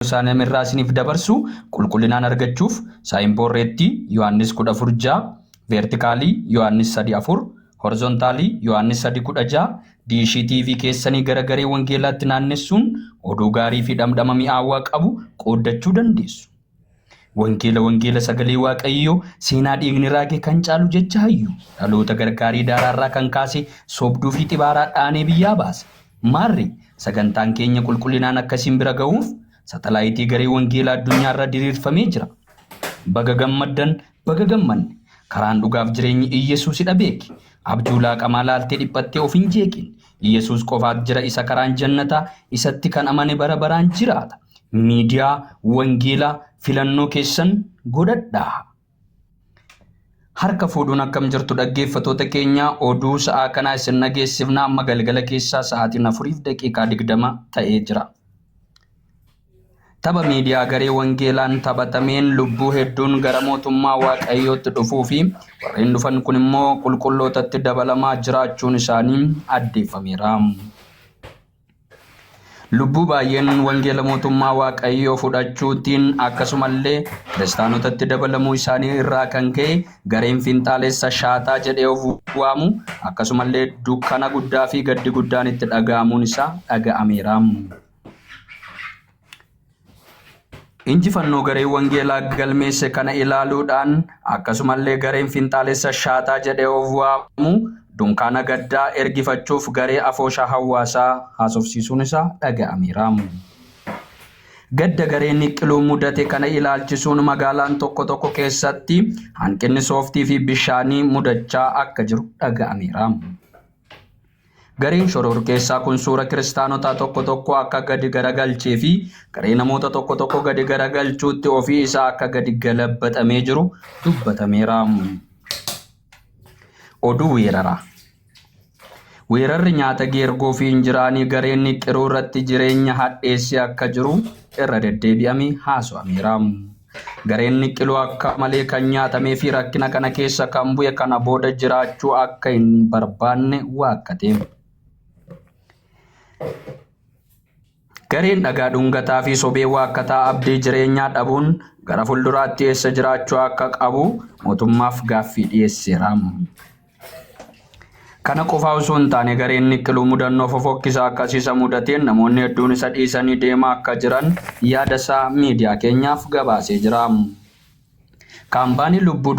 Isaanii irraa isiniif dabarsu qulqullinaan argachuuf saayinboorreetti Yohaannis 14:6, veertikaalii Yohaannis 3:4, horizontaalii Yohaannis 3:16 diishii TV keessanii garee wangeelaatti naannessuun oduu gaarii fi dhamdhama mi'aawaa qabu qooddachuu dandeessu. Wangeela sagalee Waaqayyoo seenaa dhiigni raage kan caalu jecha hayyu dhaloota gargaarii daaraarraa kan kaase sobduu fi xibaaraa dhaanee biyyaa baase. Maarri sagantaan keenya qulqullinaan akkasiin bira ga'uuf Satalaayitii garee wangeelaa addunyaarra diriirfamee jira. Baga gammaddan, baga gammanne. Karaan dhugaaf jireenyi Iyyesuusidha beeki. Abjuu laaqamaa laaltee dhiphattee of hin jeeqin. Iyyesuus qofaat jira isa karaan jannataa isatti kan amane bara baraan jiraata. Miidiyaa wangeelaa filannoo keessan godhadhaa. Harka fuudhuun akkam jirtu dhaggeeffatoota keenya oduu sa'aa kanaa isin nageessifna amma galgala keessaa sa'aatiin 4:20 ta'ee jira. Tapha miidiyaa garee wangeelaan taphatameen lubbuu hedduun gara mootummaa Waaqayyootti dhufuu fi warreen dhufan kun immoo qulqullootatti dabalamaa jiraachuun isaanii addeeffameera. Lubbuu baay'een wangeela mootummaa Waaqayyoo fudhachuutiin akkasumallee kiristaanotatti dabalamuu isaanii irraa kan ka'e gareen finxaalessa shaataa jedhee of waamu akkasumallee dukkana guddaa fi gaddi guddaan itti dhaga'amuun isaa dhaga'ameera. Injifannoo garee wangeelaa galmeesse kana ilaaluudhaan akkasumallee gareen finxaalessa shaataa jedhee of waamu dunkaana gaddaa ergifachuuf garee afooshaa hawaasaa haasofsiisuun isaa dhaga'ameera. Gadda gareen niqqiluu mudate kana ilaalchisuun magaalaan tokko keessatti hanqinni sooftii fi bishaanii mudachaa akka jiru dhaga'ameera. Gareen shororkeessaa kun suura kiristaanotaa tokko akka gadi garagalchee fi garee namoota tokko gadi garagalchuutti ofii isaa akka gadi galabbatamee jiru dubbatameera. Oduu weeraraa. Weerarri nyaata geergoo fi injiraanii gareen niqqiruu irratti jireenya hadheessee akka jiru irra deddeebi'amee haasa'ameera. Gareen niqqiluu akka malee kan nyaatamee fi rakkina kana keessa kan bu'e kana booda jiraachuu akka hin barbaanne waakkate. Gareen dhagaa dhungataa fi sobee waakkataa abdii jireenyaa dhabuun gara fuulduraatti eessa jiraachuu akka qabu mootummaaf gaaffii dhiyeesseera. Kana qofaa osoo hin taane gareen niqqiluu mudannoo fofokkisaa akkasiisa mudateen namoonni hedduun isa dhiisanii deemaa akka jiran yaada isaa miidiyaa keenyaaf gabaasee jira. Kaampaanii lubbuu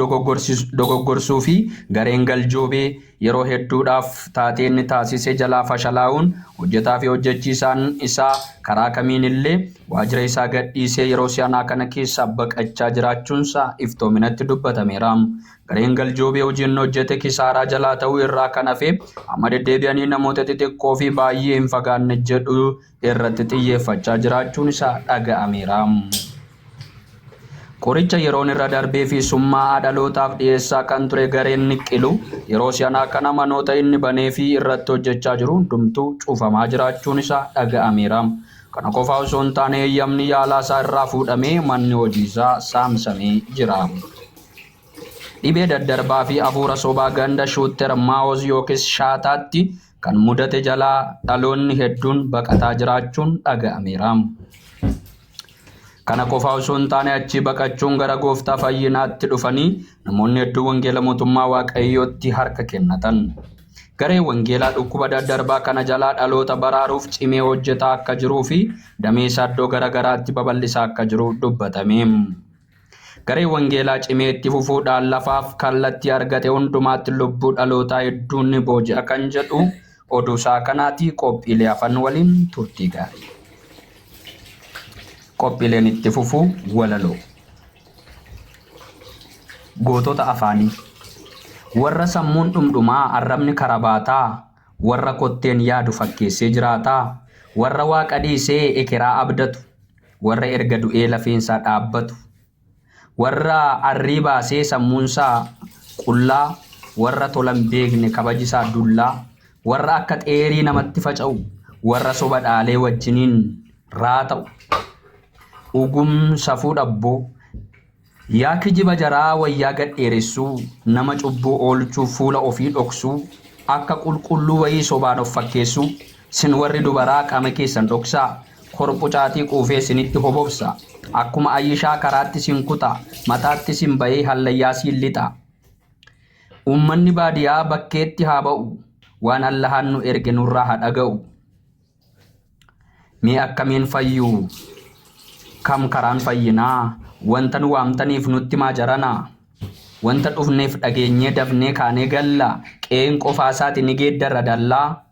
dogoggorsuu fi gareen galjoobee yeroo hedduudhaaf taateen taasisee jalaa fashalaa'uun hojjetaa fi hojjechiisaan isaa karaa kamiin illee waajjira isaa gadhiisee yeroo si'anaa kana keessa baqachaa jiraachuunsaa iftoominatti dubbatameera. Gareen galjoobee hojiin hojjete kisaaraa jalaa ta'uu irraa kan hafe amma deddeebi'anii namoota xixiqqoo fi baay'ee hin fagaanne jedhu irratti xiyyeeffachaa jiraachuun isaa dhaga'ameera. Qoricha yeroon irra darbee fi summaa dhalootaaf dhiyeessaa kan ture gareen niqqiluu yeroo si'anaa kana manoota inni banee fi irratti hojjechaa jiru hundumtuu cufamaa jiraachuun isaa dhaga'ameera. Kana qofaa osoo hin taane eeyyamni yaalaa isaa irraa fuudhamee manni hojii isaa saamsamee jira. Dhibee daddarbaa fi hafuura sobaa ganda shuutter maawos yookiis shaataatti kan mudate jalaa dhaloonni hedduun baqataa jiraachuun dhaga'ameera. Kana qofaa osoo hin taane achi baqachuun gara gooftaa fayyinaatti dhufanii namoonni hedduu wangeela mootummaa Waaqayyootti harka kennatan. Gareen wangeelaa dhukkuba daddarbaa kana jalaa dhaloota baraaruuf cimee hojjetaa akka jiruu fi damee isaa iddoo garaagaraatti babal'isaa akka jiru dubbatame. Gareen wangeelaa cimee itti fufuudhaan lafaaf kallattii argate hundumaatti lubbuu dhalootaa hedduun ni booji'a kan jedhu oduu isaa kanaati. Qophiilee afaan waliin turtii gaarii. Qophiileen itti fufuu walaloo. Gootota afaanii. Warra sammuun dhumdhumaa arrabni karabaataa warra kotteen yaadu fakkeessee jiraataa warra waaqa dhiisee ekeraa abdatu warra erga du'ee lafeensaa dhaabbatu warra arrii baasee sammuunsaa qullaa warra tolan beekne kabajisaa dullaa warra akka xeerii namatti faca'u warra soba dhaalee wajjiniin raata'u ugum safuu dhabboo yaa kijiba jaraa wayyaa gadheeressuu nama cubbuu oolchuu fuula ofii dhoksuu akka qulqulluu wayii sobaan of fakkeessuu sin warri dubaraa qaama keessan dhoksaa korpucaatii quufee sinitti hobobsa. Akkuma ayyishaa karaatti sin kuta, mataatti sin bayee hallayyaa siin lixa. Uummanni baadiyyaa bakkeetti haa ba'u, waan Allahaan nu erge nurraa haa dhaga'u. Mee akkamiin fayyuu? Kam karaan fayyinaa? Wanta nu waamtaniif nutti maa jaranaa? Wanta dhufneef dhageenyee dafnee kaanee galla, qe'een qofaasaati ni geeddarra dallaa.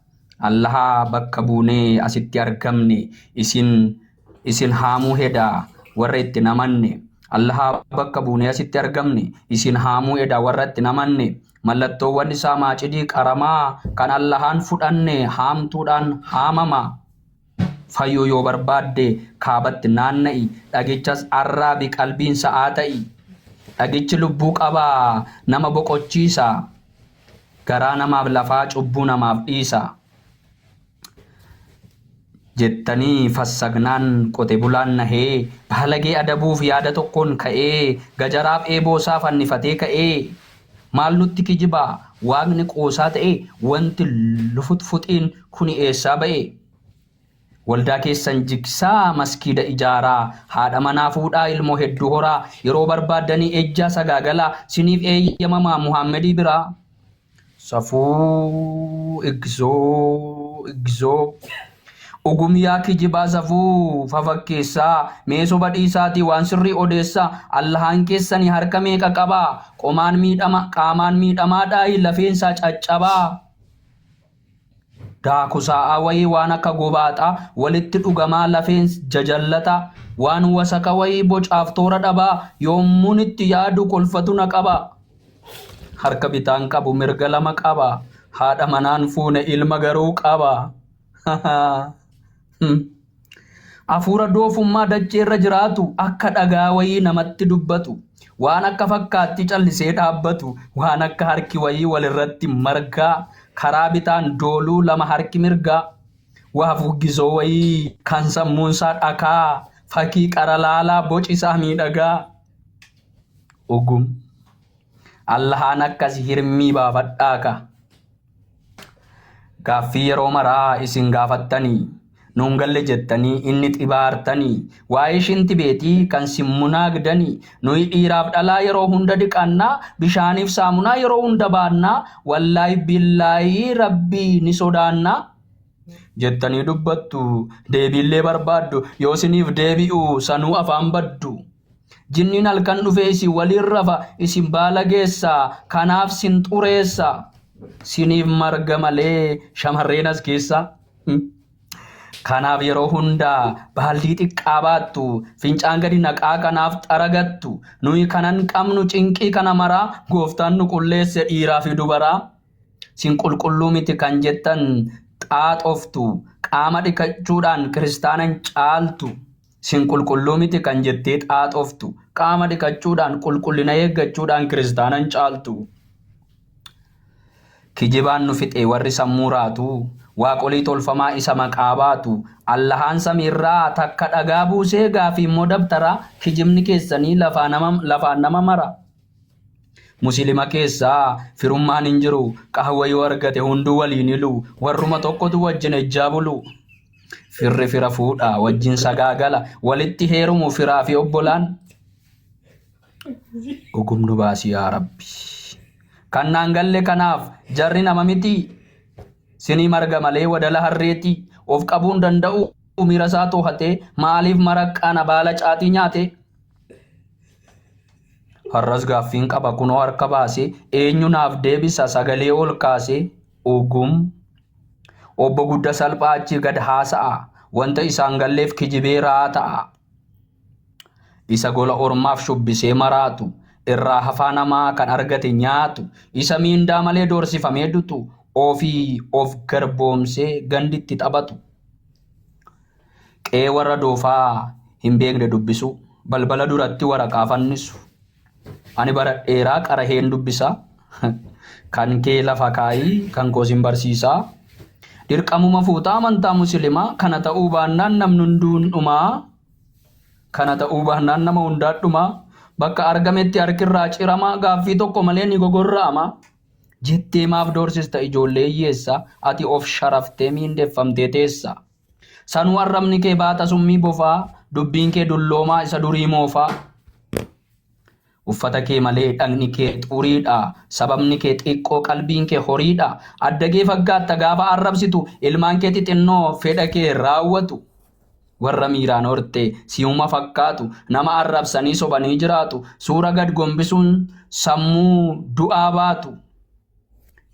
Allahaa bakka buunee asitti argamne, isin haamuu hedaa warra itti namanne. Allahaa bakka buunee asitti argamne, isin haamuu hedaa warra itti namanne. Mallattoowwan isaa maacidii qaramaa kan Allahaan fudhanne haamtuudhaan haamama. Fayyuu yoo barbaadde kaabatti naanna'i, dhagichas arraabi qalbiin sa'aa ta'i. Dhagichi lubbuu qabaa nama boqochiisa, garaa namaaf lafaa cubbuu namaaf dhiisa. Jettanii fassagnaan qote bulaan nahee, baalagee adabuuf yaada tokkoon ka'ee, gajaraaf eeboosaa fannifatee ka'ee. Maal nutti kijibaa waaqni qoosaa ta'e, wanti lufutfuxiin kuni eessaa ba'e? Waldaa keessan jigsaa maskiida ijaaraa, haadha manaa fuudhaa ilmoo hedduu horaa, yeroo barbaaddanii ejjaa sagaagalaa, siniif eeyyamamaa Muhammedii biraa. Safuu igzoo ogumyaa kijibaa safuu fafakkeessaa, mee soba dhiisaatii waan sirrii odeessaa. Allahaan keessanii harka meeqa qabaa? Qaamaan miidhamaadhaa lafeensaa caccabaa. Daakusaa'aa wayii waan akka gobaaxaa, walitti dhugamaa lafeen jajallata. Waan wasaka wayii bocaaf toora dhabaa, yommuun itti yaadu kolfatu na qaba. Harka bitaan qabu mirga lama qaba, haadha manaan fuune ilma garuu qaba. Afuura doofummaa dacheerra jiraatu, akka dhagaa wayii namatti dubbatu. Waan akka fakkaatti callisee dhaabbatu, waan akka harki wayii walirratti margaa. Karaa bitaan dooluu lama harki mirgaa. Waa fuggisoo wayii kan sammuunsaa dhakaa, fakkii qara laalaa bocisaa miidhagaa. Ogum Allahaan akkas hirmii baafadhaaka. Gaaffii yeroo maraa isin gaafattanii, nuun galle jettanii inni xibaartanii. Waa'ee shinti beetii kan simmunaagdanii, nuyi dhiiraaf dhalaa yeroo hunda dhiqannaa, bishaaniif saamunaa yeroo hunda baannaa. Wallaahi billaahi rabbii ni sodaannaa jettanii dubbattu, deebiillee barbaaddu. Yoo isiniif deebi'u sanuu afaan baddu. Jinniin halkan dhufee isin waliin rafa, isin baala geessaa, kanaaf sin xureessa. Siniif marga malee shamarreen as keessa. Kanaaf yeroo hundaa baaldii xiqqaa baattu, fincaan gadi naqaa kanaaf xaragattu. Nuyi kanan qabnu cinqii kana maraa, gooftaan nu qulleesse dhiiraa fi dubaraa. Sin qulqulluu miti kan jettan xaaxoftu, qaama dhiqachuudhaan kiristaanan caaltu. Sin qulqulluu miti kan jettee xaaxoftu, qaama dhiqachuudhaan qulqullina eeggachuudhaan kiristaanan caaltu. Kijibaan nu fixe warri sammuu raatu, waaqolii tolfamaa isa maqaa baatu. Allahaan samiirraa takka dhagaa buusee gaafii immoo dabtara, kijibni keessanii lafaan nama mara. Muslima keessaa firummaan hin jiru, qahwa yoo argate hunduu waliin hilu. Warruma tokkotu wajjin ejjaa bulu. Firri fira fuudha wajjin sagaagala, walitti heerumu firaa fi obbolaan. Ogumnu baasii yaa Rabbi. Kannaan galle kanaaf jarri nama miti. Sinii marga malee wadala harreeti. Of qabuun danda'u miira isaa to'atee, maaliif maraqqaana baala caatii nyaate? Har'as gaaffiin qaba kunoo harka baase, eenyu naaf deebisa sagalee ol kaase. Ogum obbo gudda salphaa achi gad haasa'a, wanta isaan galleef kijibee raa ta'a. Isa gola ormaaf shubbisee maraatu, irraa hafaa namaa kan argate nyaatu. Isa miindaa malee doorsifamee dutu, ofii of garboomsee ganditti taphatu. Qe'ee warra doofaa hin beekne dubbisu, balbala duratti waraqaa fannisu. Ani bara dheeraa qaraheen dubbisa, kan kee lafa kaayii kan koosin barsiisaa. Dirqamuma fuutaa amantaa musliimaa, kana ta'uu baannaan namni hunduun dhumaa. Kana ta'uu baannaan nama hundaan dhumaa. Bakka argametti harkirraa ciramaa, gaaffii tokko malee ni gogorra'ama. Jettee maaf doorsista ijoollee hiyyeessa, ati of sharaftee miindeffamtee teessa. Sanuu arrabni kee baata summii bofaa dubbiin kee dulloomaa isa durii moofaa. Uffata kee malee dhagni kee xuriidha sababni kee xiqqoo qalbiin kee horiidha. Adda kee faggaatta gaafa arrabsitu ilmaan kee xixinnoo fedha kee raawwatu. Warra miiraan horte si'uma fakkaatu nama arrabsanii sobanii jiraatu suura gad gombisuun sammuu du'aa baatu.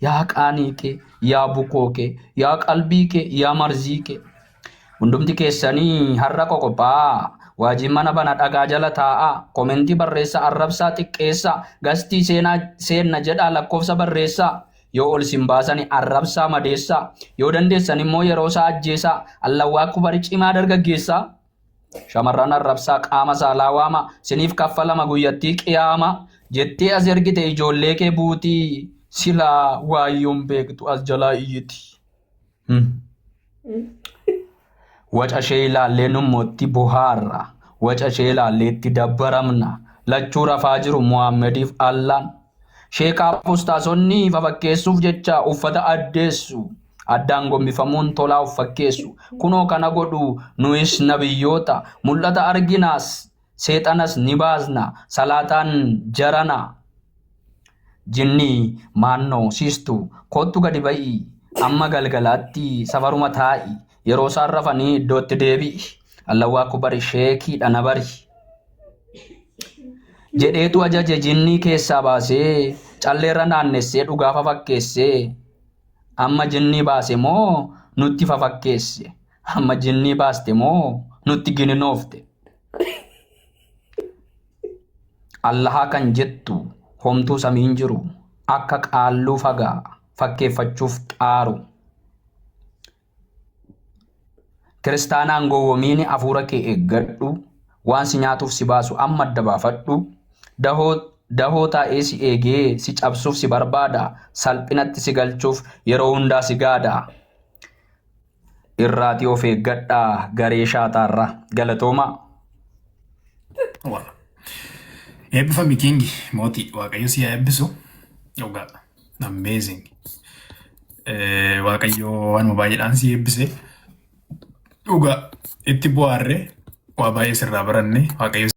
Yaa qaanii kee yaa bukoo kee yaa qalbii kee yaa marzii kee hundumti keessanii har'a qoqophaa waajjin mana bana dhagaa jala taa'a komentii barreessa arrabsaa xiqqeessa gastii seenna jedhaa lakkoofsa barreessaa. Yoo ol sin baasani arrabsaa madeessaa yoo dandeessan immoo yeroo isaa ajjeesaa allawwaa kubari cimaa dargaggeessaa. Shamarran arrabsaa qaama saalaa waama siniif kaffalama guyyattii qiyaama jettee as ergite ijoollee kee buutii silaa waayyoon beektu as jalaa iyyiti. Waca ishee ilaallee nummootti bohaarra waca ishee ilaalleetti dabbaramna lachuu rafaa jiru Muhammadiif Allaan. Sheekaa ustaasonni fafakkeessuuf jecha uffata addeessu addaan gombifamuun tolaa of fakkeessu kunoo kana godhu nuyis nabiyyoota mul'ata arginaas seexanas ni baasna salaataan jarana. Jinni maannoo siistu kottu gadi ba'i amma galgalaatti safaruma taa'i yeroo isaan rafanii iddootti deebi'i allawwaa kubari sheekiidha na bari. Jedheetu ajaje jinni keessaa baasee calleerra naannessee dhugaa fafakkeessee amma jinni baase moo nutti fafakkeesse amma jinni baaste moo nutti gininoofte. Allahaa kan jettu homtuu samiin jiru akka qaalluu fagaa fakkeeffachuuf xaaru. Kiristaanaan gowwomiini afuura kee eeggadhu waan si nyaatuuf si baasu amma adda baafadhu. Dahoo taa'ee si eegee si cabsuuf si barbaada salphinatti si galchuuf yeroo hundaa si gaada. Irraatii of eeggadhaa garee shaataarra galatooma. Eebbifami Kingi mootii Waaqayyo si haa eebbisu. Dhugaa amazing. Waaqayyo waanuma baay'eedhaan si eebbise. Dhugaa itti bu'aarree waa baay'ee sirraa baranne Waaqayyo